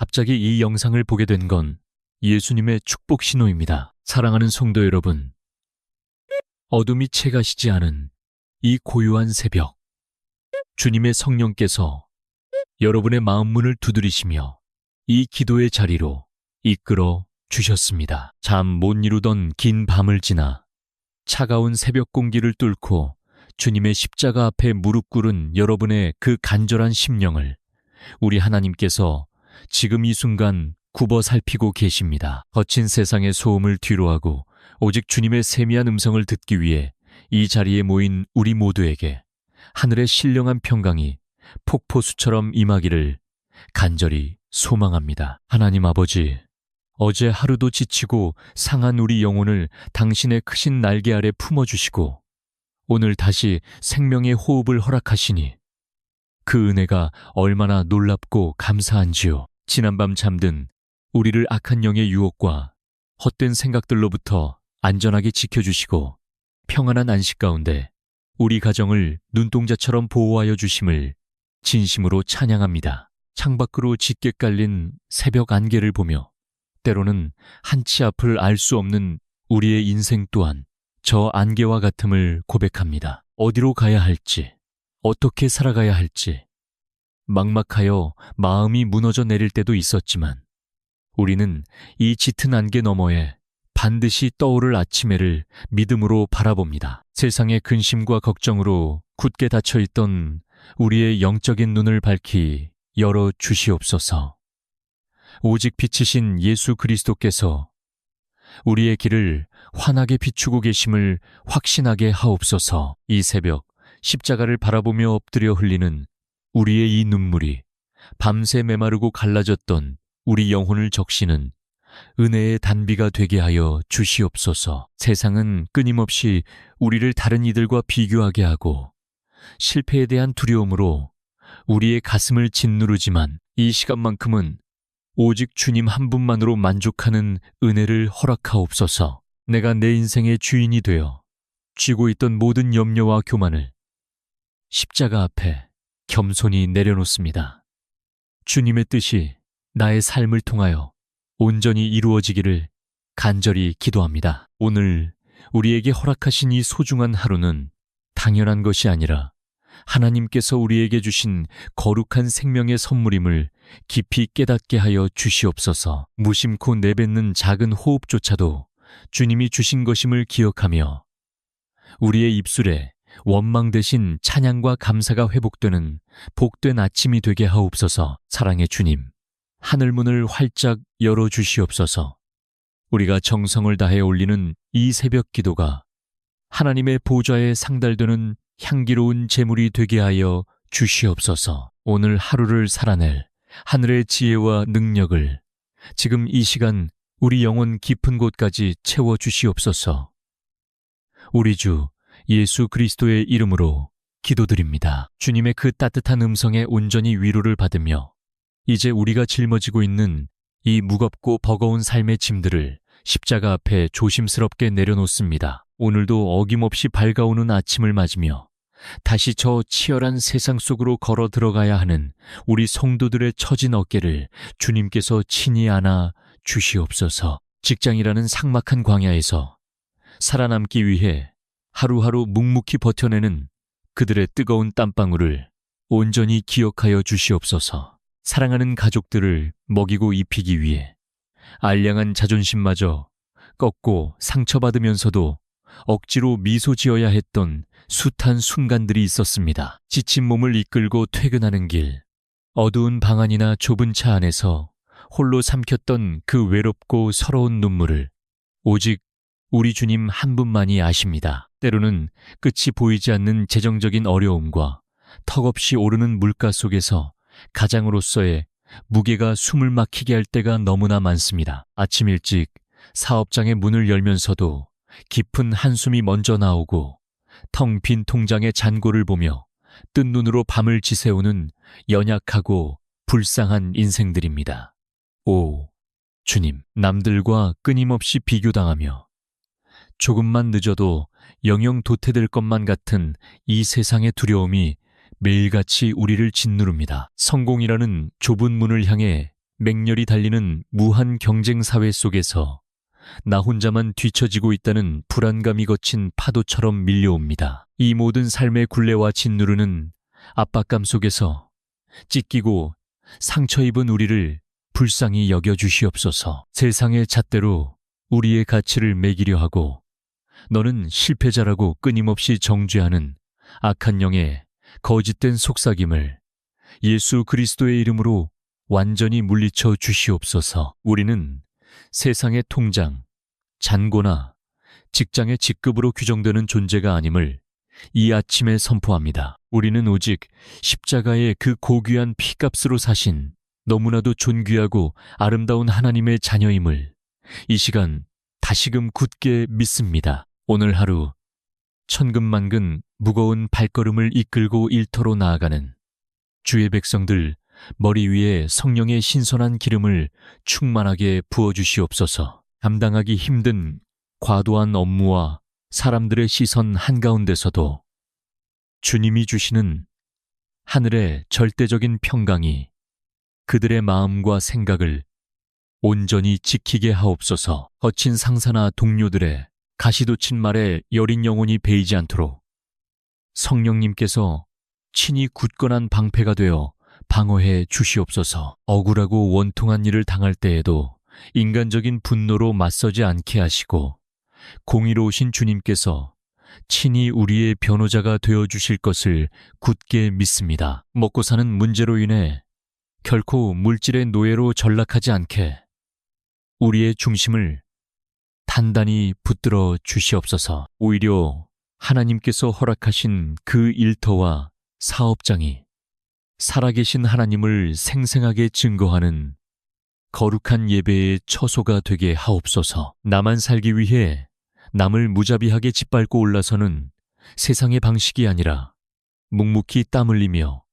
갑자기 이 영상을 보게 된 건 예수님의 축복 신호입니다. 사랑하는 성도 여러분, 어둠이 채가시지 않은 이 고요한 새벽, 주님의 성령께서 여러분의 마음 문을 두드리시며 이 기도의 자리로 이끌어 주셨습니다. 잠 못 이루던 긴 밤을 지나 차가운 새벽 공기를 뚫고 주님의 십자가 앞에 무릎 꿇은 여러분의 그 간절한 심령을 우리 하나님께서 지금 이 순간 굽어 살피고 계십니다. 거친 세상의 소음을 뒤로하고 오직 주님의 세미한 음성을 듣기 위해 이 자리에 모인 우리 모두에게 하늘의 신령한 평강이 폭포수처럼 임하기를 간절히 소망합니다. 하나님 아버지, 어제 하루도 지치고 상한 우리 영혼을 당신의 크신 날개 아래 품어주시고 오늘 다시 생명의 호흡을 허락하시니 그 은혜가 얼마나 놀랍고 감사한지요. 지난밤 잠든 우리를 악한 영의 유혹과 헛된 생각들로부터 안전하게 지켜주시고 평안한 안식 가운데 우리 가정을 눈동자처럼 보호하여 주심을 진심으로 찬양합니다. 창밖으로 짙게 깔린 새벽 안개를 보며 때로는 한치 앞을 알 수 없는 우리의 인생 또한 저 안개와 같음을 고백합니다. 어디로 가야 할지, 어떻게 살아가야 할지 막막하여 마음이 무너져 내릴 때도 있었지만 우리는 이 짙은 안개 너머에 반드시 떠오를 아침해를 믿음으로 바라봅니다. 세상의 근심과 걱정으로 굳게 닫혀있던 우리의 영적인 눈을 밝히 열어 주시옵소서. 오직 빛이신 예수 그리스도께서 우리의 길을 환하게 비추고 계심을 확신하게 하옵소서. 이 새벽 십자가를 바라보며 엎드려 흘리는 우리의 이 눈물이 밤새 메마르고 갈라졌던 우리 영혼을 적시는 은혜의 단비가 되게 하여 주시옵소서. 세상은 끊임없이 우리를 다른 이들과 비교하게 하고 실패에 대한 두려움으로 우리의 가슴을 짓누르지만 이 시간만큼은 오직 주님 한 분만으로 만족하는 은혜를 허락하옵소서. 내가 내 인생의 주인이 되어 쥐고 있던 모든 염려와 교만을 십자가 앞에 겸손히 내려놓습니다. 주님의 뜻이 나의 삶을 통하여 온전히 이루어지기를 간절히 기도합니다. 오늘 우리에게 허락하신 이 소중한 하루는 당연한 것이 아니라 하나님께서 우리에게 주신 거룩한 생명의 선물임을 깊이 깨닫게 하여 주시옵소서. 무심코 내뱉는 작은 호흡조차도 주님이 주신 것임을 기억하며 우리의 입술에 원망 대신 찬양과 감사가 회복되는 복된 아침이 되게 하옵소서. 사랑의 주님, 하늘문을 활짝 열어주시옵소서. 우리가 정성을 다해 올리는 이 새벽 기도가 하나님의 보좌에 상달되는 향기로운 제물이 되게 하여 주시옵소서. 오늘 하루를 살아낼 하늘의 지혜와 능력을 지금 이 시간 우리 영혼 깊은 곳까지 채워주시옵소서. 우리 주 예수 그리스도의 이름으로 기도드립니다. 주님의 그 따뜻한 음성에 온전히 위로를 받으며 이제 우리가 짊어지고 있는 이 무겁고 버거운 삶의 짐들을 십자가 앞에 조심스럽게 내려놓습니다. 오늘도 어김없이 밝아오는 아침을 맞으며 다시 저 치열한 세상 속으로 걸어 들어가야 하는 우리 성도들의 처진 어깨를 주님께서 친히 안아 주시옵소서. 직장이라는 삭막한 광야에서 살아남기 위해 하루하루 묵묵히 버텨내는 그들의 뜨거운 땀방울을 온전히 기억하여 주시옵소서. 사랑하는 가족들을 먹이고 입히기 위해 알량한 자존심마저 꺾고 상처받으면서도 억지로 미소 지어야 했던 숱한 순간들이 있었습니다. 지친 몸을 이끌고 퇴근하는 길, 어두운 방 안이나 좁은 차 안에서 홀로 삼켰던 그 외롭고 서러운 눈물을 오직 우리 주님 한 분만이 아십니다. 때로는 끝이 보이지 않는 재정적인 어려움과 턱없이 오르는 물가 속에서 가장으로서의 무게가 숨을 막히게 할 때가 너무나 많습니다. 아침 일찍 사업장의 문을 열면서도 깊은 한숨이 먼저 나오고 텅 빈 통장의 잔고를 보며 뜬 눈으로 밤을 지새우는 연약하고 불쌍한 인생들입니다. 오, 주님, 남들과 끊임없이 비교당하며 조금만 늦어도 영영 도태될 것만 같은 이 세상의 두려움이 매일같이 우리를 짓누릅니다. 성공이라는 좁은 문을 향해 맹렬히 달리는 무한 경쟁 사회 속에서 나 혼자만 뒤처지고 있다는 불안감이 거친 파도처럼 밀려옵니다. 이 모든 삶의 굴레와 짓누르는 압박감 속에서 찢기고 상처 입은 우리를 불쌍히 여겨주시옵소서. 세상의 잣대로 우리의 가치를 매기려 하고 너는 실패자라고 끊임없이 정죄하는 악한 영의 거짓된 속삭임을 예수 그리스도의 이름으로 완전히 물리쳐 주시옵소서. 우리는 세상의 통장, 잔고나 직장의 직급으로 규정되는 존재가 아님을 이 아침에 선포합니다. 우리는 오직 십자가의 그 고귀한 피값으로 사신 너무나도 존귀하고 아름다운 하나님의 자녀임을 이 시간 다시금 굳게 믿습니다. 오늘 하루 천근만근 무거운 발걸음을 이끌고 일터로 나아가는 주의 백성들 머리 위에 성령의 신선한 기름을 충만하게 부어주시옵소서. 감당하기 힘든 과도한 업무와 사람들의 시선 한가운데서도 주님이 주시는 하늘의 절대적인 평강이 그들의 마음과 생각을 온전히 지키게 하옵소서. 거친 상사나 동료들의 가시돋친 말에 여린 영혼이 베이지 않도록 성령님께서 친히 굳건한 방패가 되어 방어해 주시옵소서. 억울하고 원통한 일을 당할 때에도 인간적인 분노로 맞서지 않게 하시고 공의로우신 주님께서 친히 우리의 변호자가 되어 주실 것을 굳게 믿습니다. 먹고 사는 문제로 인해 결코 물질의 노예로 전락하지 않게 우리의 중심을 단단히 붙들어 주시옵소서. 오히려 하나님께서 허락하신 그 일터와 사업장이 살아계신 하나님을 생생하게 증거하는 거룩한 예배의 처소가 되게 하옵소서. 나만 살기 위해 남을 무자비하게 짓밟고 올라서는 세상의 방식이 아니라 묵묵히 땀 흘리며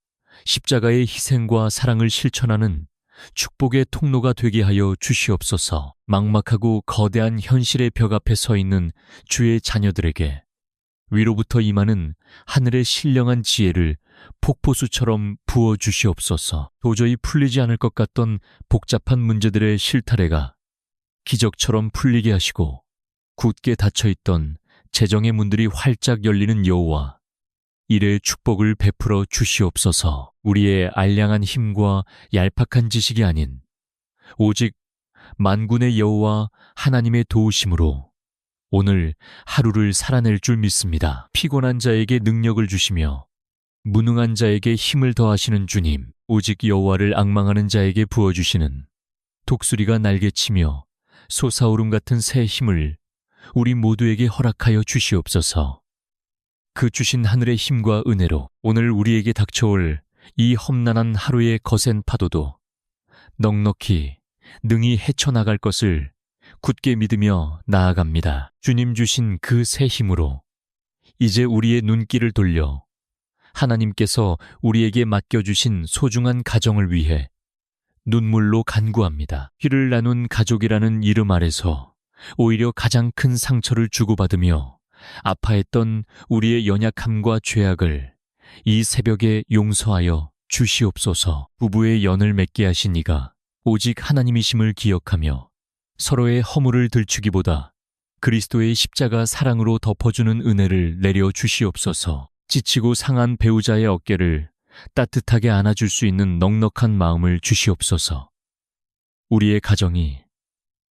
십자가의 희생과 사랑을 실천하는 축복의 통로가 되게 하여 주시옵소서. 막막하고 거대한 현실의 벽 앞에 서 있는 주의 자녀들에게 위로부터 임하는 하늘의 신령한 지혜를 폭포수처럼 부어주시옵소서. 도저히 풀리지 않을 것 같던 복잡한 문제들의 실타래가 기적처럼 풀리게 하시고 굳게 닫혀있던 재정의 문들이 활짝 열리는 여호와, 이레의 축복을 베풀어 주시옵소서. 우리의 알량한 힘과 얄팍한 지식이 아닌 오직 만군의 여호와 하나님의 도우심으로 오늘 하루를 살아낼 줄 믿습니다. 피곤한 자에게 능력을 주시며 무능한 자에게 힘을 더하시는 주님, 오직 여호와를 앙망하는 자에게 부어주시는 독수리가 날개치며 솟아오름 같은 새 힘을 우리 모두에게 허락하여 주시옵소서. 그 주신 하늘의 힘과 은혜로 오늘 우리에게 닥쳐올 이 험난한 하루의 거센 파도도 넉넉히 능히 헤쳐나갈 것을 굳게 믿으며 나아갑니다. 주님 주신 그 새 힘으로 이제 우리의 눈길을 돌려 하나님께서 우리에게 맡겨주신 소중한 가정을 위해 눈물로 간구합니다. 피를 나눈 가족이라는 이름 아래서 오히려 가장 큰 상처를 주고받으며 아파했던 우리의 연약함과 죄악을 이 새벽에 용서하여 주시옵소서. 부부의 연을 맺게 하신 이가 오직 하나님이심을 기억하며 서로의 허물을 들추기보다 그리스도의 십자가 사랑으로 덮어주는 은혜를 내려 주시옵소서. 지치고 상한 배우자의 어깨를 따뜻하게 안아줄 수 있는 넉넉한 마음을 주시옵소서. 우리의 가정이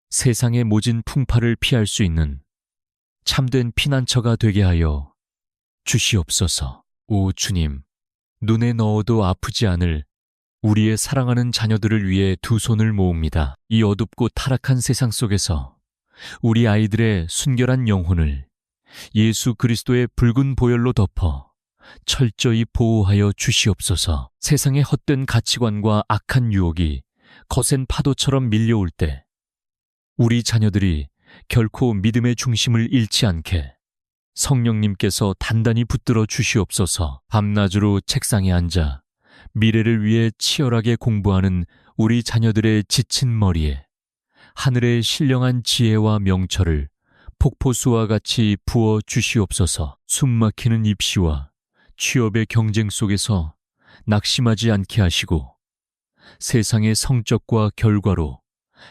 세상의 모진 풍파를 피할 수 있는 참된 피난처가 되게 하여 주시옵소서. 오 주님, 눈에 넣어도 아프지 않을 우리의 사랑하는 자녀들을 위해 두 손을 모읍니다. 이 어둡고 타락한 세상 속에서 우리 아이들의 순결한 영혼을 예수 그리스도의 붉은 보혈로 덮어 철저히 보호하여 주시옵소서. 세상의 헛된 가치관과 악한 유혹이 거센 파도처럼 밀려올 때 우리 자녀들이 결코 믿음의 중심을 잃지 않게 성령님께서 단단히 붙들어 주시옵소서. 밤낮으로 책상에 앉아 미래를 위해 치열하게 공부하는 우리 자녀들의 지친 머리에 하늘의 신령한 지혜와 명철을 폭포수와 같이 부어 주시옵소서. 숨막히는 입시와 취업의 경쟁 속에서 낙심하지 않게 하시고 세상의 성적과 결과로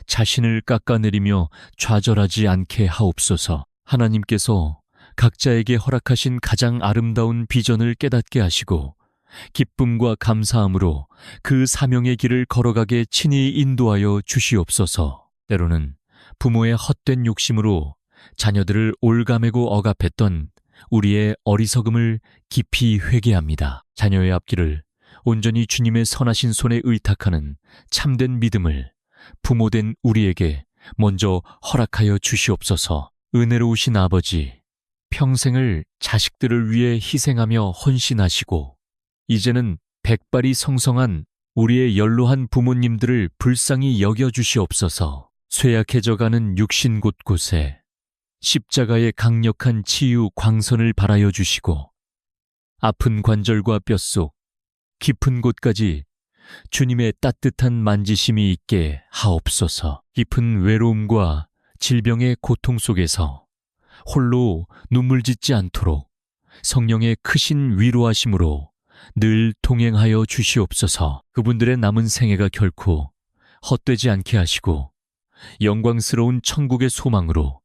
자신을 깎아내리며 좌절하지 않게 하옵소서. 하나님께서 각자에게 허락하신 가장 아름다운 비전을 깨닫게 하시고 기쁨과 감사함으로 그 사명의 길을 걸어가게 친히 인도하여 주시옵소서. 때로는 부모의 헛된 욕심으로 자녀들을 올가매고 억압했던 우리의 어리석음을 깊이 회개합니다. 자녀의 앞길을 온전히 주님의 선하신 손에 의탁하는 참된 믿음을 부모된 우리에게 먼저 허락하여 주시옵소서. 은혜로우신 아버지, 평생을 자식들을 위해 희생하며 헌신하시고 이제는 백발이 성성한 우리의 연로한 부모님들을 불쌍히 여겨주시옵소서. 쇠약해져가는 육신 곳곳에 십자가의 강력한 치유 광선을 발하여 주시고 아픈 관절과 뼛속 깊은 곳까지 주님의 따뜻한 만지심이 있게 하옵소서. 깊은 외로움과 질병의 고통 속에서 홀로 눈물 짓지 않도록 성령의 크신 위로하심으로 늘 동행하여 주시옵소서. 그분들의 남은 생애가 결코 헛되지 않게 하시고 영광스러운 천국의 소망으로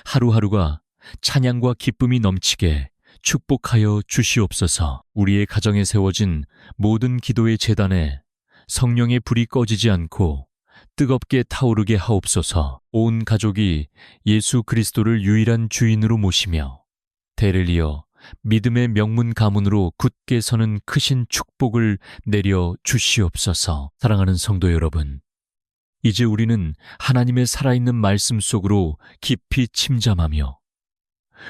하루하루가 찬양과 기쁨이 넘치게 축복하여 주시옵소서. 우리의 가정에 세워진 모든 기도의 제단에 성령의 불이 꺼지지 않고 뜨겁게 타오르게 하옵소서. 온 가족이 예수 그리스도를 유일한 주인으로 모시며 대를 이어 믿음의 명문 가문으로 굳게 서는 크신 축복을 내려 주시옵소서. 사랑하는 성도 여러분, 이제 우리는 하나님의 살아있는 말씀 속으로 깊이 침잠하며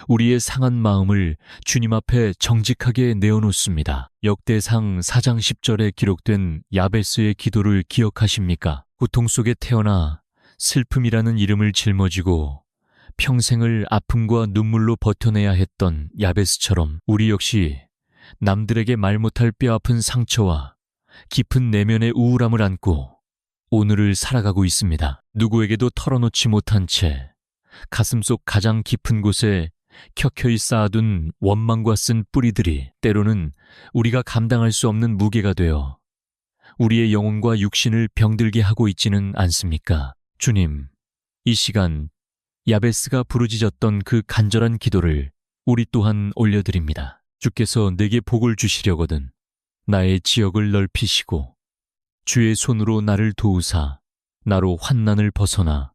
우리의 상한 마음을 주님 앞에 정직하게 내어놓습니다. 역대상 4장 10절에 기록된 야베스의 기도를 기억하십니까? 고통 속에 태어나 슬픔이라는 이름을 짊어지고 평생을 아픔과 눈물로 버텨내야 했던 야베스처럼 우리 역시 남들에게 말 못할 뼈아픈 상처와 깊은 내면의 우울함을 안고 오늘을 살아가고 있습니다. 누구에게도 털어놓지 못한 채 가슴속 가장 깊은 곳에 켜켜이 쌓아둔 원망과 쓴 뿌리들이 때로는 우리가 감당할 수 없는 무게가 되어 우리의 영혼과 육신을 병들게 하고 있지는 않습니까? 주님, 이 시간 야베스가 부르짖었던 그 간절한 기도를 우리 또한 올려드립니다. 주께서 내게 복을 주시려거든 나의 지역을 넓히시고 주의 손으로 나를 도우사 나로 환난을 벗어나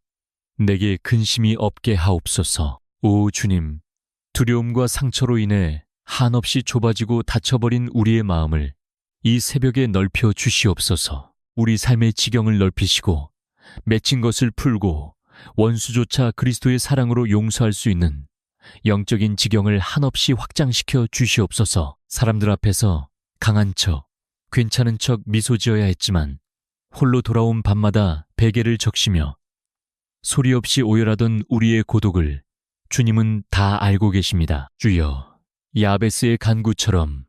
내게 근심이 없게 하옵소서. 오 주님, 두려움과 상처로 인해 한없이 좁아지고 닫혀버린 우리의 마음을 이 새벽에 넓혀 주시옵소서. 우리 삶의 지경을 넓히시고 맺힌 것을 풀고 원수조차 그리스도의 사랑으로 용서할 수 있는 영적인 지경을 한없이 확장시켜 주시옵소서. 사람들 앞에서 강한 척, 괜찮은 척 미소 지어야 했지만 홀로 돌아온 밤마다 베개를 적시며 소리 없이 오열하던 우리의 고독을 주님은 다 알고 계십니다. 주여, 야베스의 간구처럼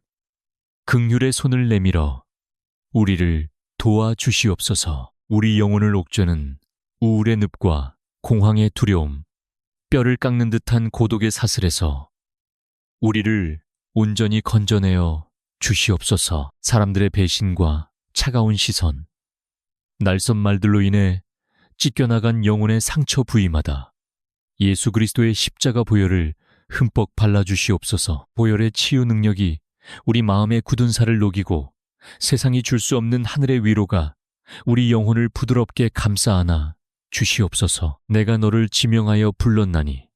긍휼의 손을 내밀어 우리를 도와주시옵소서. 우리 영혼을 옥죄는 우울의 늪과 공황의 두려움, 뼈를 깎는 듯한 고독의 사슬에서 우리를 온전히 건져내어 주시옵소서. 사람들의 배신과 차가운 시선, 날선 말들로 인해 찢겨나간 영혼의 상처 부위마다 예수 그리스도의 십자가 보혈을 흠뻑 발라주시옵소서. 보혈의 치유 능력이 우리 마음의 굳은 살을 녹이고 세상이 줄 수 없는 하늘의 위로가 우리 영혼을 부드럽게 감싸 안아 주시옵소서. 내가 너를 지명하여 불렀나니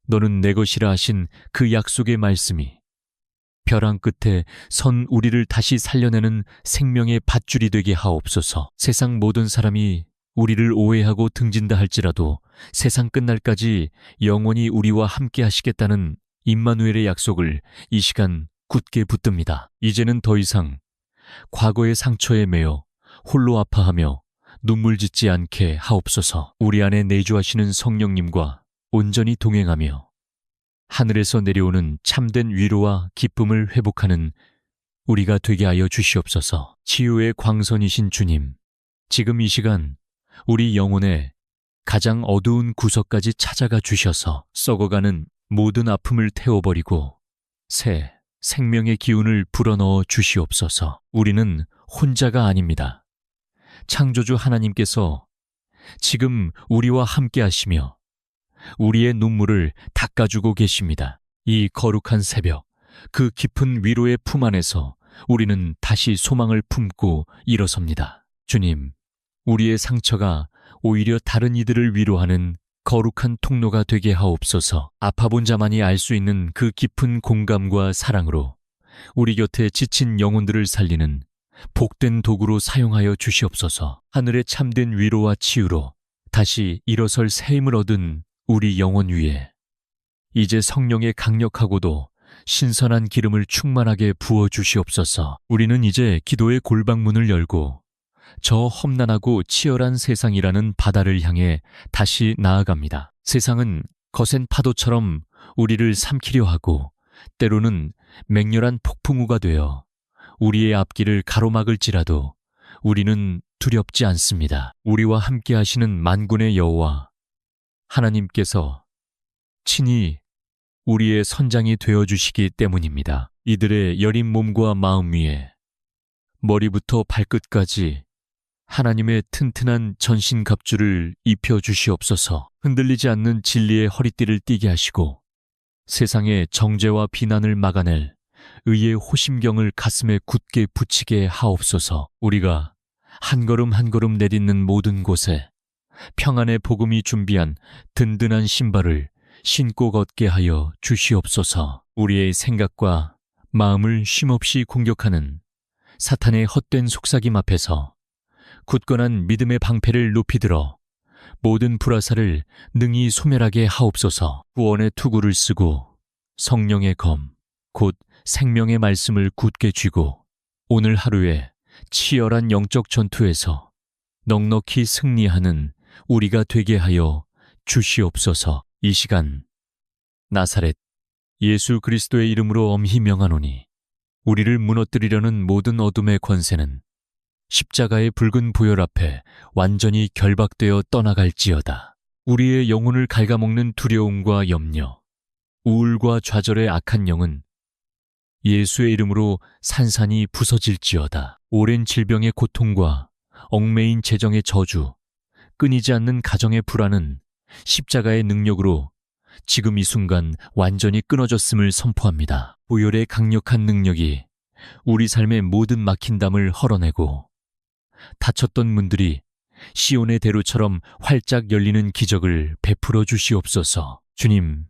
너는 내 것이라 하신 그 약속의 말씀이 벼랑 끝에 선 우리를 다시 살려내는 생명의 밧줄이 되게 하옵소서. 세상 모든 사람이 우리를 오해하고 등진다 할지라도 세상 끝날까지 영원히 우리와 함께 하시겠다는 임마누엘의 약속을 이 시간 굳게 붙듭니다. 이제는 더 이상 과거의 상처에 매여 홀로 아파하며 눈물 짓지 않게 하옵소서. 우리 안에 내주하시는 성령님과 온전히 동행하며 하늘에서 내려오는 참된 위로와 기쁨을 회복하는 우리가 되게 하여 주시옵소서. 치유의 광선이신 주님, 지금 이 시간 우리 영혼의 가장 어두운 구석까지 찾아가 주셔서 썩어가는 모든 아픔을 태워버리고 새 생명의 기운을 불어넣어 주시옵소서. 우리는 혼자가 아닙니다. 창조주 하나님께서 지금 우리와 함께 하시며 우리의 눈물을 닦아주고 계십니다. 이 거룩한 새벽, 그 깊은 위로의 품 안에서 우리는 다시 소망을 품고 일어섭니다. 주님, 우리의 상처가 오히려 다른 이들을 위로하는 거룩한 통로가 되게 하옵소서. 아파본 자만이 알 수 있는 그 깊은 공감과 사랑으로 우리 곁에 지친 영혼들을 살리는 복된 도구로 사용하여 주시옵소서. 하늘의 참된 위로와 치유로 다시 일어설 새 힘을 얻은 우리 영혼 위에 이제 성령의 강력하고도 신선한 기름을 충만하게 부어 주시옵소서. 우리는 이제 기도의 골방문을 열고 저 험난하고 치열한 세상이라는 바다를 향해 다시 나아갑니다. 세상은 거센 파도처럼 우리를 삼키려 하고 때로는 맹렬한 폭풍우가 되어 우리의 앞길을 가로막을지라도 우리는 두렵지 않습니다. 우리와 함께 하시는 만군의 여호와 하나님께서 친히 우리의 선장이 되어주시기 때문입니다. 이들의 여린 몸과 마음 위에 머리부터 발끝까지 하나님의 튼튼한 전신갑주를 입혀주시옵소서. 흔들리지 않는 진리의 허리띠를 띠게 하시고 세상의 정죄와 비난을 막아낼 의의 호심경을 가슴에 굳게 붙이게 하옵소서. 우리가 한 걸음 한 걸음 내딛는 모든 곳에 평안의 복음이 준비한 든든한 신발을 신고 걷게 하여 주시옵소서. 우리의 생각과 마음을 쉼없이 공격하는 사탄의 헛된 속삭임 앞에서 굳건한 믿음의 방패를 높이 들어 모든 불화살을 능히 소멸하게 하옵소서. 구원의 투구를 쓰고 성령의 검, 곧 생명의 말씀을 굳게 쥐고 오늘 하루에 치열한 영적 전투에서 넉넉히 승리하는 우리가 되게 하여 주시옵소서. 이 시간 나사렛 예수 그리스도의 이름으로 엄히 명하노니 우리를 무너뜨리려는 모든 어둠의 권세는 십자가의 붉은 보혈 앞에 완전히 결박되어 떠나갈지어다. 우리의 영혼을 갉아먹는 두려움과 염려, 우울과 좌절의 악한 영은 예수의 이름으로 산산이 부서질지어다. 오랜 질병의 고통과 얽매인 재정의 저주, 끊이지 않는 가정의 불안은 십자가의 능력으로 지금 이 순간 완전히 끊어졌음을 선포합니다. 보혈의 강력한 능력이 우리 삶의 모든 막힌 담을 헐어내고 닫혔던 문들이 시온의 대로처럼 활짝 열리는 기적을 베풀어 주시옵소서. 주님,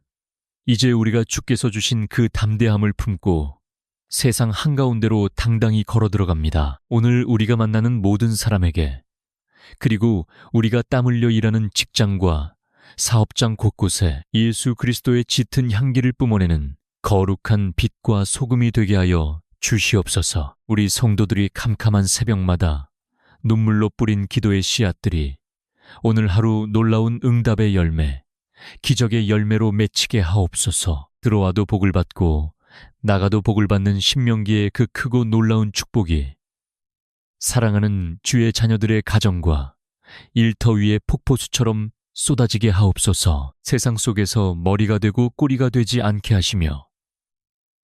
이제 우리가 주께서 주신 그 담대함을 품고 세상 한가운데로 당당히 걸어 들어갑니다. 오늘 우리가 만나는 모든 사람에게, 그리고 우리가 땀 흘려 일하는 직장과 사업장 곳곳에 예수 그리스도의 짙은 향기를 뿜어내는 거룩한 빛과 소금이 되게 하여 주시옵소서. 우리 성도들이 캄캄한 새벽마다 눈물로 뿌린 기도의 씨앗들이 오늘 하루 놀라운 응답의 열매, 기적의 열매로 맺히게 하옵소서. 들어와도 복을 받고 나가도 복을 받는 신명기의 그 크고 놀라운 축복이 사랑하는 주의 자녀들의 가정과 일터 위의 폭포수처럼 쏟아지게 하옵소서. 세상 속에서 머리가 되고 꼬리가 되지 않게 하시며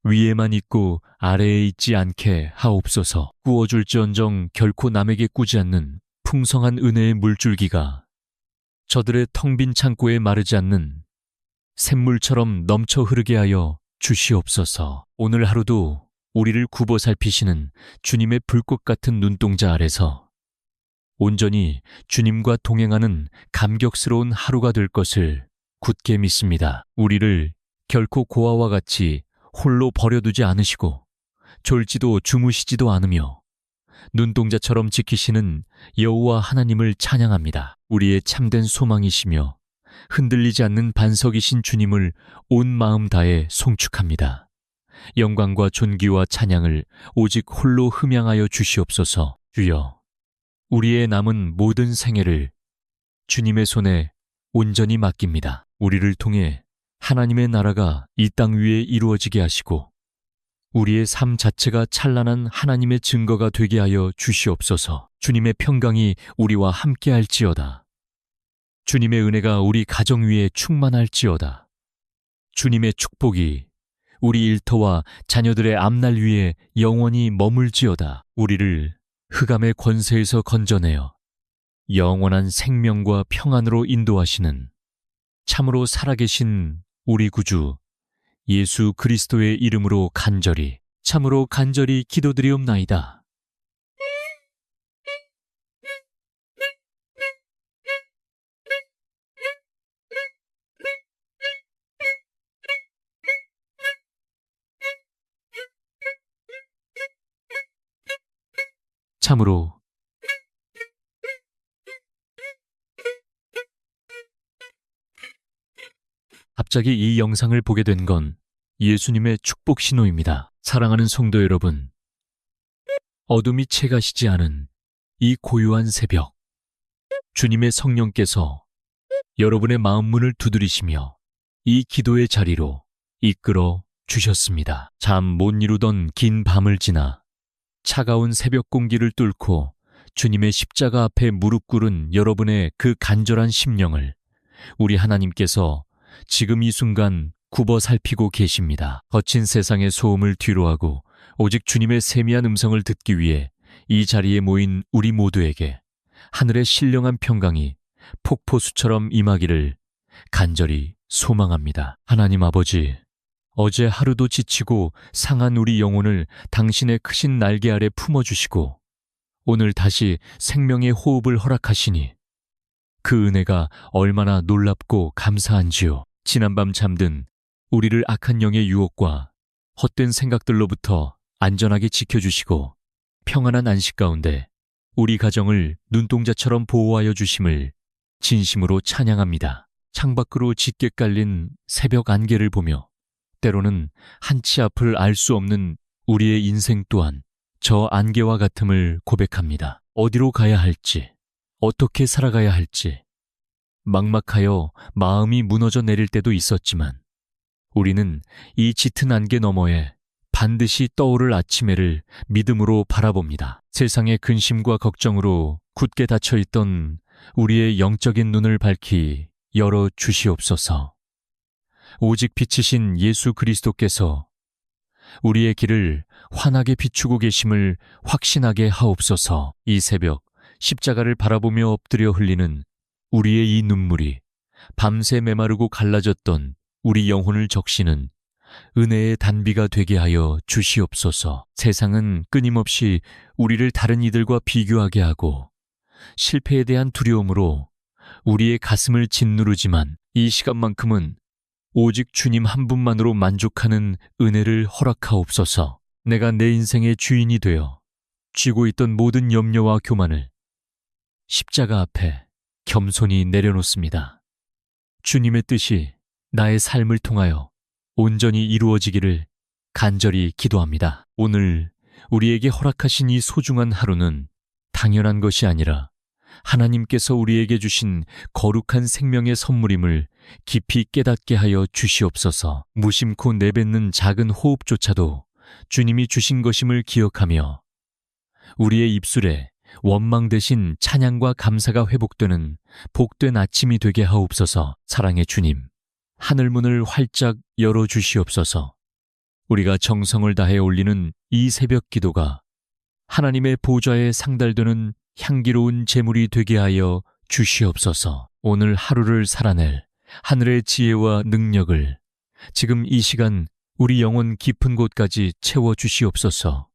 위에만 있고 아래에 있지 않게 하옵소서. 꾸어줄지언정 결코 남에게 꾸지 않는 풍성한 은혜의 물줄기가 저들의 텅 빈 창고에 마르지 않는 샘물처럼 넘쳐 흐르게 하여 주시옵소서. 오늘 하루도 우리를 굽어 살피시는 주님의 불꽃 같은 눈동자 아래서 온전히 주님과 동행하는 감격스러운 하루가 될 것을 굳게 믿습니다. 우리를 결코 고아와 같이 홀로 버려두지 않으시고 졸지도 주무시지도 않으며 눈동자처럼 지키시는 여호와 하나님을 찬양합니다. 우리의 참된 소망이시며 흔들리지 않는 반석이신 주님을 온 마음 다해 송축합니다. 영광과 존귀와 찬양을 오직 홀로 흠양하여 주시옵소서. 주여, 우리의 남은 모든 생애를 주님의 손에 온전히 맡깁니다. 우리를 통해 하나님의 나라가 이 땅 위에 이루어지게 하시고 우리의 삶 자체가 찬란한 하나님의 증거가 되게 하여 주시옵소서. 주님의 평강이 우리와 함께할지어다. 주님의 은혜가 우리 가정 위에 충만할지어다. 주님의 축복이 우리 일터와 자녀들의 앞날 위에 영원히 머물지어다. 우리를 흑암의 권세에서 건져내어 영원한 생명과 평안으로 인도하시는 참으로 살아계신 우리 구주 예수 그리스도의 이름으로 참으로 간절히 기도드리옵나이다. 참으로 갑자기 이 영상을 보게 된 건 예수님의 축복 신호입니다. 사랑하는 성도 여러분, 어둠이 채가시지 않은 이 고요한 새벽, 주님의 성령께서 여러분의 마음 문을 두드리시며 이 기도의 자리로 이끌어 주셨습니다. 잠 못 이루던 긴 밤을 지나 차가운 새벽 공기를 뚫고 주님의 십자가 앞에 무릎 꿇은 여러분의 그 간절한 심령을 우리 하나님께서 지금 이 순간 굽어 살피고 계십니다. 거친 세상의 소음을 뒤로하고 오직 주님의 세미한 음성을 듣기 위해 이 자리에 모인 우리 모두에게 하늘의 신령한 평강이 폭포수처럼 임하기를 간절히 소망합니다. 하나님 아버지, 어제 하루도 지치고 상한 우리 영혼을 당신의 크신 날개 아래 품어주시고 오늘 다시 생명의 호흡을 허락하시니 그 은혜가 얼마나 놀랍고 감사한지요. 지난밤 잠든 우리를 악한 영의 유혹과 헛된 생각들로부터 안전하게 지켜주시고 평안한 안식 가운데 우리 가정을 눈동자처럼 보호하여 주심을 진심으로 찬양합니다. 창밖으로 짙게 깔린 새벽 안개를 보며 때로는 한치 앞을 알 수 없는 우리의 인생 또한 저 안개와 같음을 고백합니다. 어디로 가야 할지, 어떻게 살아가야 할지 막막하여 마음이 무너져 내릴 때도 있었지만 우리는 이 짙은 안개 너머에 반드시 떠오를 아침해를 믿음으로 바라봅니다. 세상의 근심과 걱정으로 굳게 닫혀있던 우리의 영적인 눈을 밝히 열어 주시옵소서. 오직 빛이신 예수 그리스도께서 우리의 길을 환하게 비추고 계심을 확신하게 하옵소서. 이 새벽 십자가를 바라보며 엎드려 흘리는 우리의 이 눈물이 밤새 메마르고 갈라졌던 우리 영혼을 적시는 은혜의 단비가 되게 하여 주시옵소서. 세상은 끊임없이 우리를 다른 이들과 비교하게 하고 실패에 대한 두려움으로 우리의 가슴을 짓누르지만 이 시간만큼은 오직 주님 한 분만으로 만족하는 은혜를 허락하옵소서. 내가 내 인생의 주인이 되어 쥐고 있던 모든 염려와 교만을 십자가 앞에 겸손히 내려놓습니다. 주님의 뜻이 나의 삶을 통하여 온전히 이루어지기를 간절히 기도합니다. 오늘 우리에게 허락하신 이 소중한 하루는 당연한 것이 아니라 하나님께서 우리에게 주신 거룩한 생명의 선물임을 깊이 깨닫게 하여 주시옵소서. 무심코 내뱉는 작은 호흡조차도 주님이 주신 것임을 기억하며 우리의 입술에 원망 대신 찬양과 감사가 회복되는 복된 아침이 되게 하옵소서. 사랑의 주님, 하늘문을 활짝 열어주시옵소서. 우리가 정성을 다해 올리는 이 새벽 기도가 하나님의 보좌에 상달되는 향기로운 제물이 되게 하여 주시옵소서. 오늘 하루를 살아낼 하늘의 지혜와 능력을 지금 이 시간 우리 영혼 깊은 곳까지 채워주시옵소서.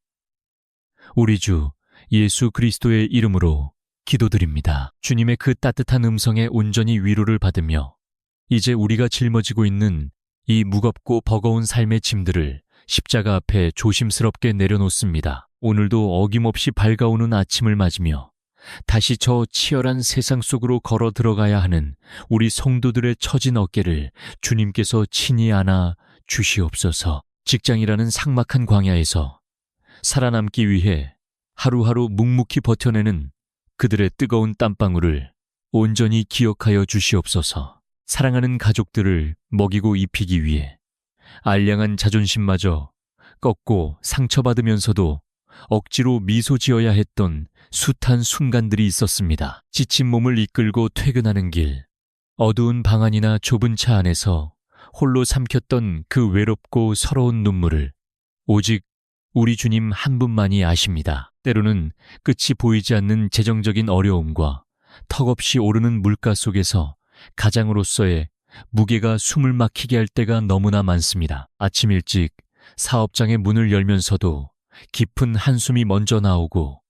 우리 주 예수 그리스도의 이름으로 기도드립니다. 주님의 그 따뜻한 음성에 온전히 위로를 받으며 이제 우리가 짊어지고 있는 이 무겁고 버거운 삶의 짐들을 십자가 앞에 조심스럽게 내려놓습니다. 오늘도 어김없이 밝아오는 아침을 맞으며 다시 저 치열한 세상 속으로 걸어 들어가야 하는 우리 성도들의 처진 어깨를 주님께서 친히 안아 주시옵소서. 직장이라는 삭막한 광야에서 살아남기 위해 하루하루 묵묵히 버텨내는 그들의 뜨거운 땀방울을 온전히 기억하여 주시옵소서. 사랑하는 가족들을 먹이고 입히기 위해 알량한 자존심마저 꺾고 상처받으면서도 억지로 미소 지어야 했던 숱한 순간들이 있었습니다. 지친 몸을 이끌고 퇴근하는 길, 어두운 방 안이나 좁은 차 안에서 홀로 삼켰던 그 외롭고 서러운 눈물을 오직 우리 주님 한 분만이 아십니다. 때로는 끝이 보이지 않는 재정적인 어려움과 턱없이 오르는 물가 속에서 가장으로서의 무게가 숨을 막히게 할 때가 너무나 많습니다. 아침 일찍 사업장의 문을 열면서도 깊은 한숨이 먼저 나오고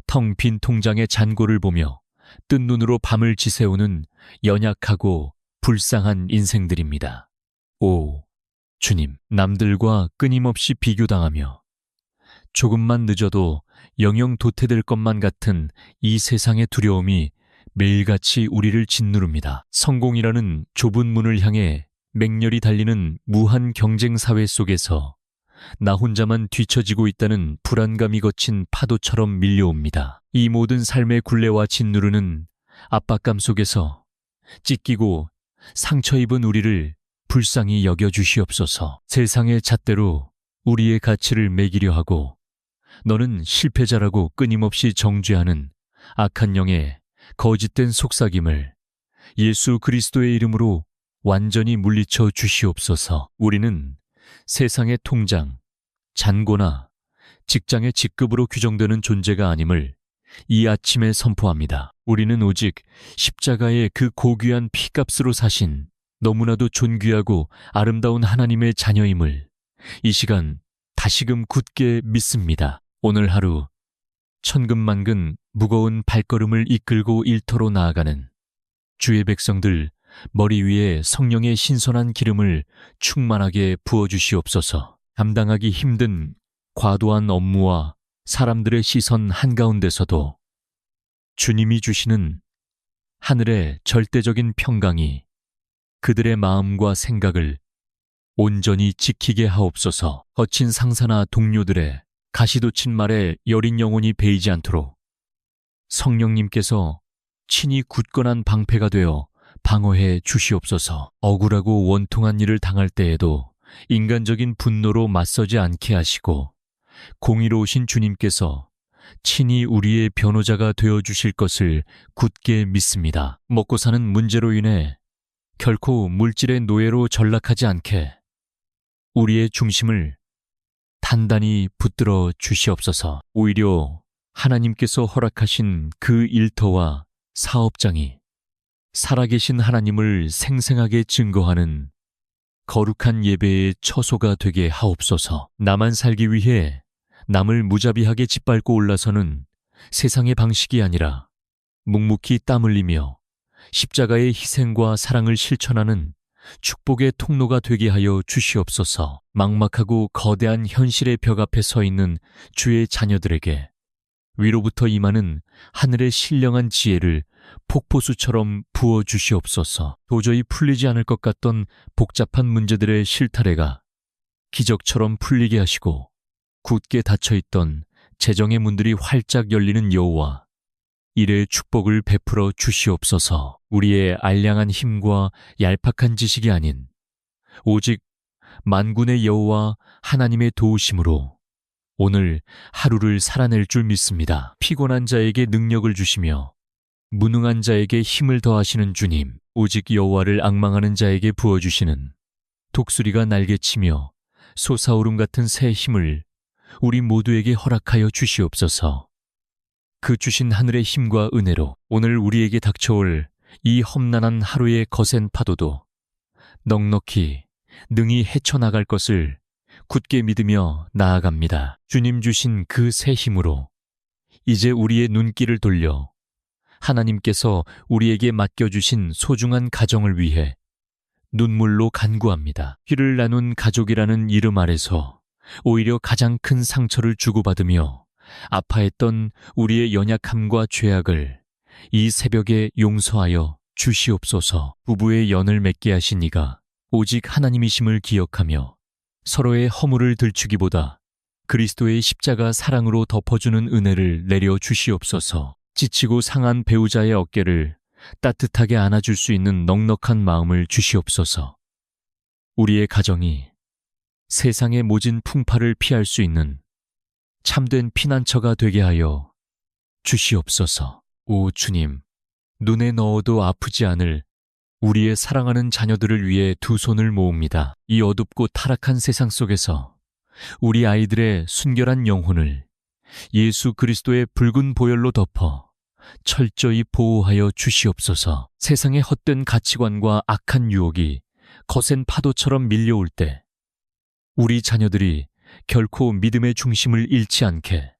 텅 빈 통장의 잔고를 보며 뜬 눈으로 밤을 지새우는 연약하고 불쌍한 인생들입니다. 오, 주님, 남들과 끊임없이 비교당하며 조금만 늦어도 영영 도태될 것만 같은 이 세상의 두려움이 매일같이 우리를 짓누릅니다. 성공이라는 좁은 문을 향해 맹렬히 달리는 무한 경쟁 사회 속에서 나 혼자만 뒤처지고 있다는 불안감이 거친 파도처럼 밀려옵니다. 이 모든 삶의 굴레와 짓누르는 압박감 속에서 찢기고 상처 입은 우리를 불쌍히 여겨주시옵소서. 세상의 잣대로 우리의 가치를 매기려 하고 너는 실패자라고 끊임없이 정죄하는 악한 영의 거짓된 속삭임을 예수 그리스도의 이름으로 완전히 물리쳐 주시옵소서. 우리는 세상의 통장, 잔고나 직장의 직급으로 규정되는 존재가 아님을 이 아침에 선포합니다. 우리는 오직 십자가의 그 고귀한 피값으로 사신 너무나도 존귀하고 아름다운 하나님의 자녀임을 이 시간 다시금 굳게 믿습니다. 오늘 하루 천근만근 무거운 발걸음을 이끌고 일터로 나아가는 주의 백성들 머리 위에 성령의 신선한 기름을 충만하게 부어주시옵소서. 감당하기 힘든 과도한 업무와 사람들의 시선 한가운데서도 주님이 주시는 하늘의 절대적인 평강이 그들의 마음과 생각을 온전히 지키게 하옵소서. 거친 상사나 동료들의 가시돋친 말에 여린 영혼이 베이지 않도록 성령님께서 친히 굳건한 방패가 되어 방어해 주시옵소서. 억울하고 원통한 일을 당할 때에도 인간적인 분노로 맞서지 않게 하시고 공의로우신 주님께서 친히 우리의 변호자가 되어 주실 것을 굳게 믿습니다. 먹고 사는 문제로 인해 결코 물질의 노예로 전락하지 않게 우리의 중심을 단단히 붙들어 주시옵소서. 오히려 하나님께서 허락하신 그 일터와 사업장이 살아계신 하나님을 생생하게 증거하는 거룩한 예배의 처소가 되게 하옵소서. 나만 살기 위해 남을 무자비하게 짓밟고 올라서는 세상의 방식이 아니라 묵묵히 땀 흘리며 십자가의 희생과 사랑을 실천하는 축복의 통로가 되게 하여 주시옵소서. 막막하고 거대한 현실의 벽 앞에 서 있는 주의 자녀들에게 위로부터 임하는 하늘의 신령한 지혜를 폭포수처럼 부어 주시옵소서. 도저히 풀리지 않을 것 같던 복잡한 문제들의 실타래가 기적처럼 풀리게 하시고 굳게 닫혀있던 재정의 문들이 활짝 열리는 여호와, 이레의 축복을 베풀어 주시옵소서. 우리의 알량한 힘과 얄팍한 지식이 아닌 오직 만군의 여호와 하나님의 도우심으로 오늘 하루를 살아낼 줄 믿습니다. 피곤한 자에게 능력을 주시며 무능한 자에게 힘을 더하시는 주님, 오직 여호와를 앙망하는 자에게 부어주시는 독수리가 날개치며 솟아오름 같은 새 힘을 우리 모두에게 허락하여 주시옵소서. 그 주신 하늘의 힘과 은혜로 오늘 우리에게 닥쳐올 이 험난한 하루의 거센 파도도 넉넉히 능히 헤쳐나갈 것을 굳게 믿으며 나아갑니다. 주님 주신 그 새 힘으로 이제 우리의 눈길을 돌려 하나님께서 우리에게 맡겨주신 소중한 가정을 위해 눈물로 간구합니다. 피를 나눈 가족이라는 이름 아래서 오히려 가장 큰 상처를 주고받으며 아파했던 우리의 연약함과 죄악을 이 새벽에 용서하여 주시옵소서. 부부의 연을 맺게 하신 이가 오직 하나님이심을 기억하며 서로의 허물을 들추기보다 그리스도의 십자가 사랑으로 덮어주는 은혜를 내려 주시옵소서. 지치고 상한 배우자의 어깨를 따뜻하게 안아줄 수 있는 넉넉한 마음을 주시옵소서. 우리의 가정이 세상의 모진 풍파를 피할 수 있는 참된 피난처가 되게 하여 주시옵소서. 오 주님, 눈에 넣어도 아프지 않을 우리의 사랑하는 자녀들을 위해 두 손을 모읍니다. 이 어둡고 타락한 세상 속에서 우리 아이들의 순결한 영혼을 예수 그리스도의 붉은 보혈로 덮어 철저히 보호하여 주시옵소서. 세상의 헛된 가치관과 악한 유혹이 거센 파도처럼 밀려올 때 우리 자녀들이 결코 믿음의 중심을 잃지 않게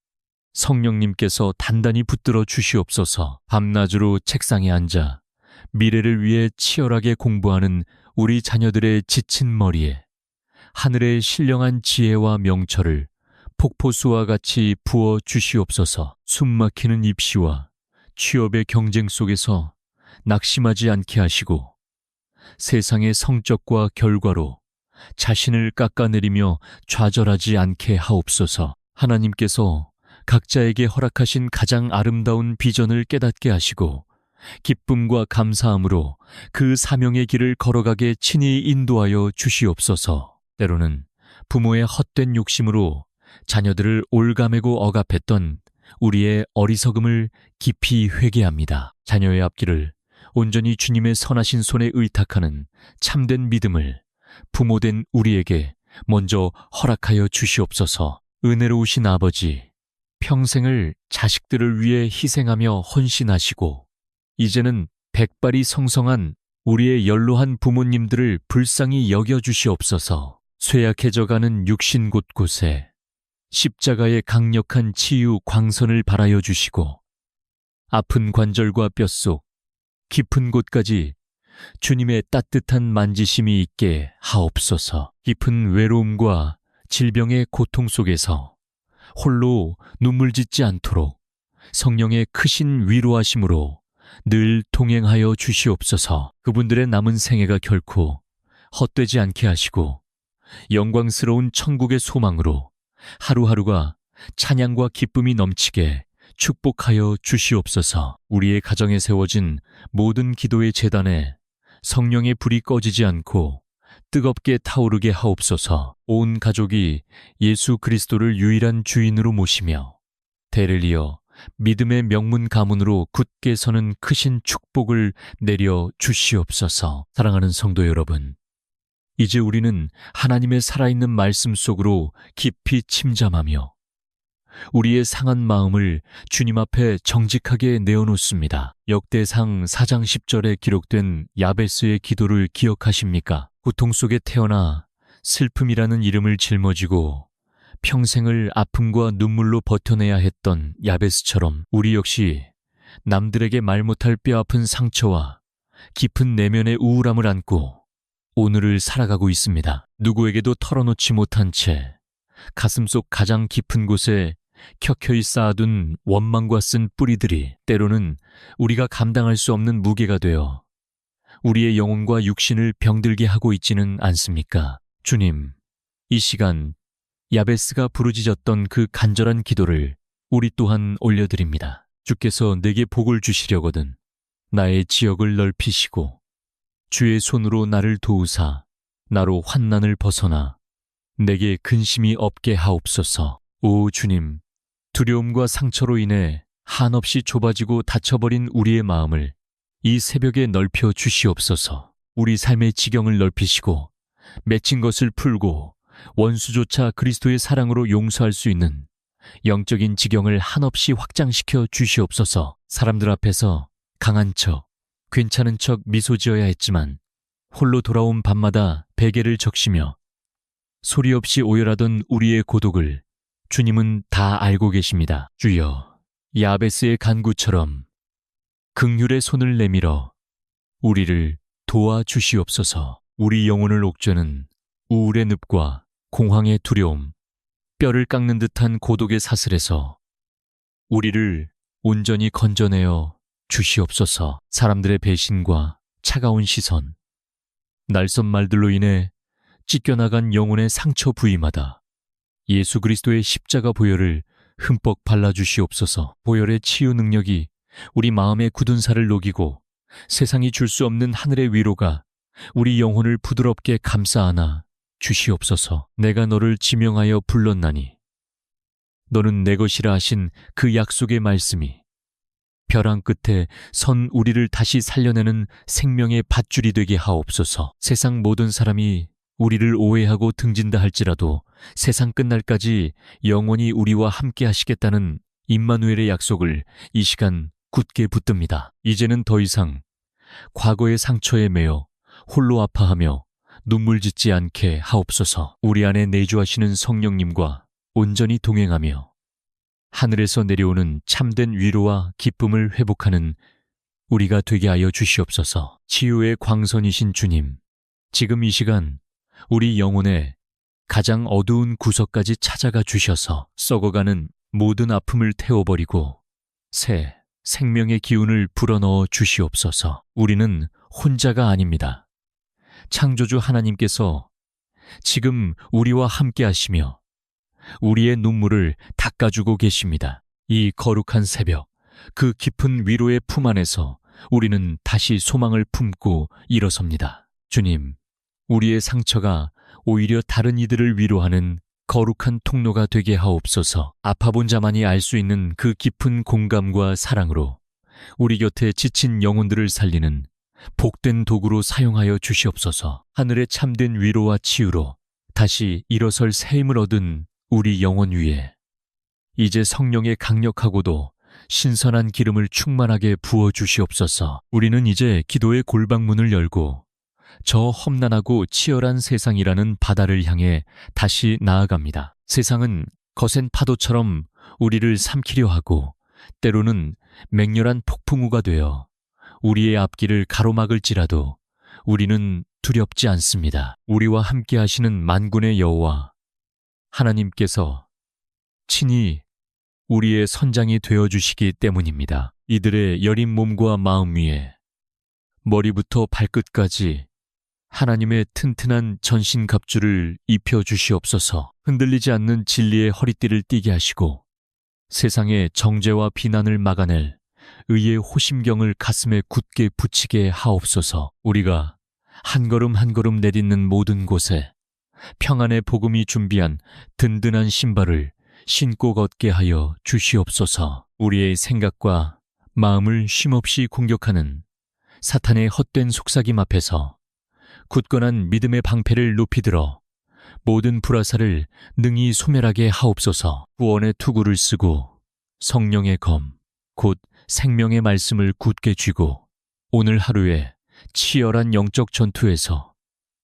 성령님께서 단단히 붙들어 주시옵소서. 밤낮으로 책상에 앉아 미래를 위해 치열하게 공부하는 우리 자녀들의 지친 머리에 하늘의 신령한 지혜와 명철을 폭포수와 같이 부어 주시옵소서. 숨막히는 입시와 취업의 경쟁 속에서 낙심하지 않게 하시고 세상의 성적과 결과로 자신을 깎아내리며 좌절하지 않게 하옵소서. 하나님께서 각자에게 허락하신 가장 아름다운 비전을 깨닫게 하시고 기쁨과 감사함으로 그 사명의 길을 걸어가게 친히 인도하여 주시옵소서. 때로는 부모의 헛된 욕심으로 자녀들을 올가매고 억압했던 우리의 어리석음을 깊이 회개합니다. 자녀의 앞길을 온전히 주님의 선하신 손에 의탁하는 참된 믿음을 부모된 우리에게 먼저 허락하여 주시옵소서. 은혜로우신 아버지, 평생을 자식들을 위해 희생하며 헌신하시고 이제는 백발이 성성한 우리의 연로한 부모님들을 불쌍히 여겨주시옵소서. 쇠약해져가는 육신 곳곳에 십자가의 강력한 치유 광선을 발하여 주시고 아픈 관절과 뼛속 깊은 곳까지 주님의 따뜻한 만지심이 있게 하옵소서. 깊은 외로움과 질병의 고통 속에서 홀로 눈물 짓지 않도록 성령의 크신 위로하심으로 늘 동행하여 주시옵소서. 그분들의 남은 생애가 결코 헛되지 않게 하시고 영광스러운 천국의 소망으로 하루하루가 찬양과 기쁨이 넘치게 축복하여 주시옵소서. 우리의 가정에 세워진 모든 기도의 제단에 성령의 불이 꺼지지 않고 뜨겁게 타오르게 하옵소서. 온 가족이 예수 그리스도를 유일한 주인으로 모시며 대를 이어 믿음의 명문 가문으로 굳게 서는 크신 축복을 내려 주시옵소서. 사랑하는 성도 여러분, 이제 우리는 하나님의 살아있는 말씀 속으로 깊이 침잠하며 우리의 상한 마음을 주님 앞에 정직하게 내어놓습니다. 역대상 4장 10절에 기록된 야베스의 기도를 기억하십니까? 고통 속에 태어나 슬픔이라는 이름을 짊어지고 평생을 아픔과 눈물로 버텨내야 했던 야베스처럼 우리 역시 남들에게 말 못할 뼈아픈 상처와 깊은 내면의 우울함을 안고 오늘을 살아가고 있습니다. 누구에게도 털어놓지 못한 채 가슴속 가장 깊은 곳에 켜켜이 쌓아둔 원망과 쓴 뿌리들이 때로는 우리가 감당할 수 없는 무게가 되어 우리의 영혼과 육신을 병들게 하고 있지는 않습니까? 주님, 이 시간 야베스가 부르짖었던 그 간절한 기도를 우리 또한 올려드립니다. 주께서 내게 복을 주시려거든 나의 지역을 넓히시고 주의 손으로 나를 도우사 나로 환난을 벗어나 내게 근심이 없게 하옵소서. 오 주님, 두려움과 상처로 인해 한없이 좁아지고 닫혀버린 우리의 마음을 이 새벽에 넓혀 주시옵소서. 우리 삶의 지경을 넓히시고 맺힌 것을 풀고 원수조차 그리스도의 사랑으로 용서할 수 있는 영적인 지경을 한없이 확장시켜 주시옵소서. 사람들 앞에서 강한 척, 괜찮은 척 미소 지어야 했지만 홀로 돌아온 밤마다 베개를 적시며 소리 없이 오열하던 우리의 고독을 주님은 다 알고 계십니다. 주여, 야베스의 간구처럼 긍휼의 손을 내밀어 우리를 도와주시옵소서. 우리 영혼을 옥죄는 우울의 늪과 공황의 두려움, 뼈를 깎는 듯한 고독의 사슬에서 우리를 온전히 건져내어 주시옵소서. 사람들의 배신과 차가운 시선, 날선 말들로 인해 찢겨나간 영혼의 상처 부위마다 예수 그리스도의 십자가 보혈을 흠뻑 발라주시옵소서. 보혈의 치유 능력이 우리 마음의 굳은 살을 녹이고 세상이 줄 수 없는 하늘의 위로가 우리 영혼을 부드럽게 감싸 안아 주시옵소서. 내가 너를 지명하여 불렀나니 너는 내 것이라 하신 그 약속의 말씀이 벼랑 끝에 선 우리를 다시 살려내는 생명의 밧줄이 되게 하옵소서. 세상 모든 사람이 우리를 오해하고 등진다 할지라도 세상 끝날까지 영원히 우리와 함께 하시겠다는 임마누엘의 약속을 이 시간 굳게 붙듭니다. 이제는 더 이상 과거의 상처에 매여 홀로 아파하며 눈물 짓지 않게 하옵소서. 우리 안에 내주하시는 성령님과 온전히 동행하며 하늘에서 내려오는 참된 위로와 기쁨을 회복하는 우리가 되게 하여 주시옵소서. 치유의 광선이신 주님, 지금 이 시간 우리 영혼의 가장 어두운 구석까지 찾아가 주셔서 썩어가는 모든 아픔을 태워버리고 새 생명의 기운을 불어넣어 주시옵소서. 우리는 혼자가 아닙니다. 창조주 하나님께서 지금 우리와 함께 하시며 우리의 눈물을 닦아주고 계십니다. 이 거룩한 새벽, 그 깊은 위로의 품 안에서 우리는 다시 소망을 품고 일어섭니다. 주님, 우리의 상처가 오히려 다른 이들을 위로하는 거룩한 통로가 되게 하옵소서. 아파본 자만이 알 수 있는 그 깊은 공감과 사랑으로 우리 곁에 지친 영혼들을 살리는 복된 도구로 사용하여 주시옵소서. 하늘의 참된 위로와 치유로 다시 일어설 새 힘을 얻은 우리 영혼 위에 이제 성령의 강력하고도 신선한 기름을 충만하게 부어 주시옵소서. 우리는 이제 기도의 골방문을 열고 저 험난하고 치열한 세상이라는 바다를 향해 다시 나아갑니다. 세상은 거센 파도처럼 우리를 삼키려 하고 때로는 맹렬한 폭풍우가 되어 우리의 앞길을 가로막을지라도 우리는 두렵지 않습니다. 우리와 함께 하시는 만군의 여호와 하나님께서 친히 우리의 선장이 되어주시기 때문입니다. 이들의 여린 몸과 마음 위에 머리부터 발끝까지 하나님의 튼튼한 전신갑주를 입혀주시옵소서. 흔들리지 않는 진리의 허리띠를 띠게 하시고 세상의 정죄와 비난을 막아낼 의의 호심경을 가슴에 굳게 붙이게 하옵소서. 우리가 한 걸음 한 걸음 내딛는 모든 곳에 평안의 복음이 준비한 든든한 신발을 신고 걷게 하여 주시옵소서. 우리의 생각과 마음을 쉼없이 공격하는 사탄의 헛된 속삭임 앞에서 굳건한 믿음의 방패를 높이 들어 모든 불화살을 능히 소멸하게 하옵소서. 구원의 투구를 쓰고 성령의 검, 곧 생명의 말씀을 굳게 쥐고 오늘 하루에 치열한 영적 전투에서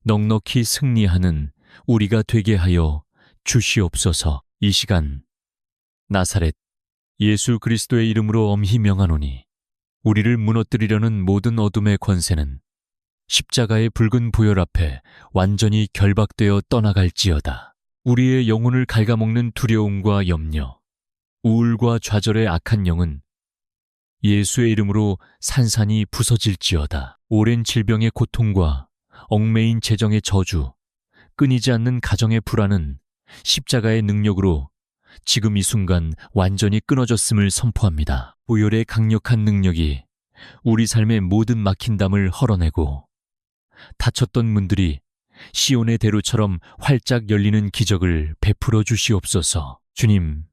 넉넉히 승리하는 우리가 되게 하여 주시옵소서. 이 시간 나사렛 예수 그리스도의 이름으로 엄히 명하노니 우리를 무너뜨리려는 모든 어둠의 권세는 십자가의 붉은 보혈 앞에 완전히 결박되어 떠나갈지어다. 우리의 영혼을 갉아먹는 두려움과 염려, 우울과 좌절의 악한 영은 예수의 이름으로 산산이 부서질지어다. 오랜 질병의 고통과 얽매인 재정의 저주, 끊이지 않는 가정의 불안은 십자가의 능력으로 지금 이 순간 완전히 끊어졌음을 선포합니다. 보혈의 강력한 능력이 우리 삶의 모든 막힌 담을 헐어내고 닫혔던 문들이 시온의 대로처럼 활짝 열리는 기적을 베풀어 주시옵소서. 주님,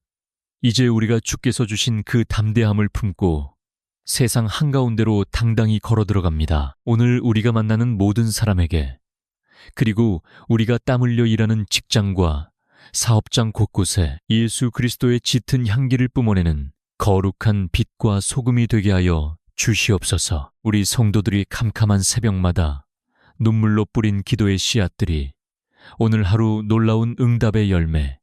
이제 우리가 주께서 주신 그 담대함을 품고 세상 한가운데로 당당히 걸어 들어갑니다. 오늘 우리가 만나는 모든 사람에게, 그리고 우리가 땀 흘려 일하는 직장과 사업장 곳곳에 예수 그리스도의 짙은 향기를 뿜어내는 거룩한 빛과 소금이 되게 하여 주시옵소서. 우리 성도들이 캄캄한 새벽마다 눈물로 뿌린 기도의 씨앗들이 오늘 하루 놀라운 응답의 열매,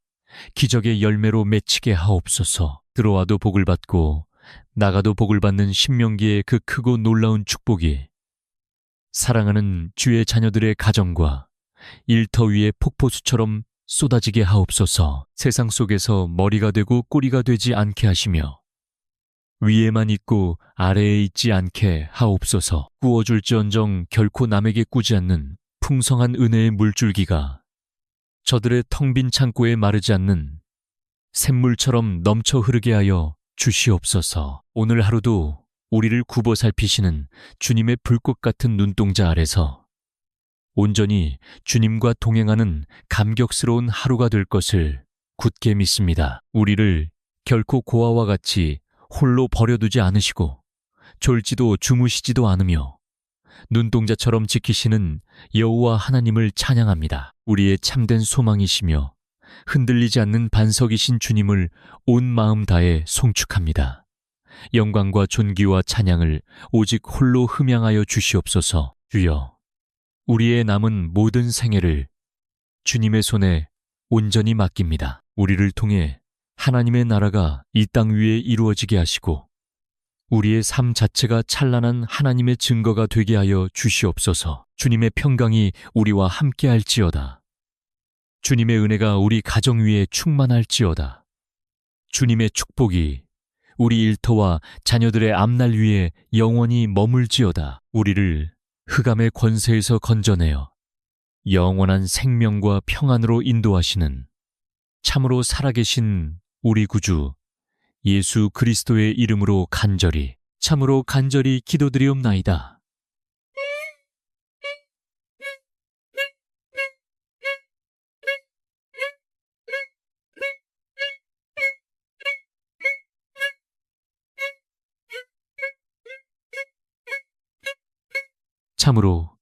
기적의 열매로 맺히게 하옵소서. 들어와도 복을 받고 나가도 복을 받는 신명기의 그 크고 놀라운 축복이 사랑하는 주의 자녀들의 가정과 일터 위의 폭포수처럼 쏟아지게 하옵소서. 세상 속에서 머리가 되고 꼬리가 되지 않게 하시며 위에만 있고 아래에 있지 않게 하옵소서. 꾸어줄지언정 결코 남에게 꾸지 않는 풍성한 은혜의 물줄기가 저들의 텅 빈 창고에 마르지 않는 샘물처럼 넘쳐 흐르게 하여 주시옵소서. 오늘 하루도 우리를 굽어 살피시는 주님의 불꽃 같은 눈동자 아래서 온전히 주님과 동행하는 감격스러운 하루가 될 것을 굳게 믿습니다. 우리를 결코 고아와 같이 홀로 버려두지 않으시고 졸지도 주무시지도 않으며 눈동자처럼 지키시는 여호와 하나님을 찬양합니다. 우리의 참된 소망이시며 흔들리지 않는 반석이신 주님을 온 마음 다해 송축합니다. 영광과 존귀와 찬양을 오직 홀로 흠양하여 주시옵소서. 주여, 우리의 남은 모든 생애를 주님의 손에 온전히 맡깁니다. 우리를 통해 하나님의 나라가 이 땅 위에 이루어지게 하시고 우리의 삶 자체가 찬란한 하나님의 증거가 되게 하여 주시옵소서. 주님의 평강이 우리와 함께할지어다. 주님의 은혜가 우리 가정 위에 충만할지어다. 주님의 축복이 우리 일터와 자녀들의 앞날 위에 영원히 머물지어다. 우리를 흑암의 권세에서 건져내어 영원한 생명과 평안으로 인도하시는 참으로 살아계신 우리 구주 예수 그리스도의 이름으로 참으로 간절히 기도드리옵나이다. 참으로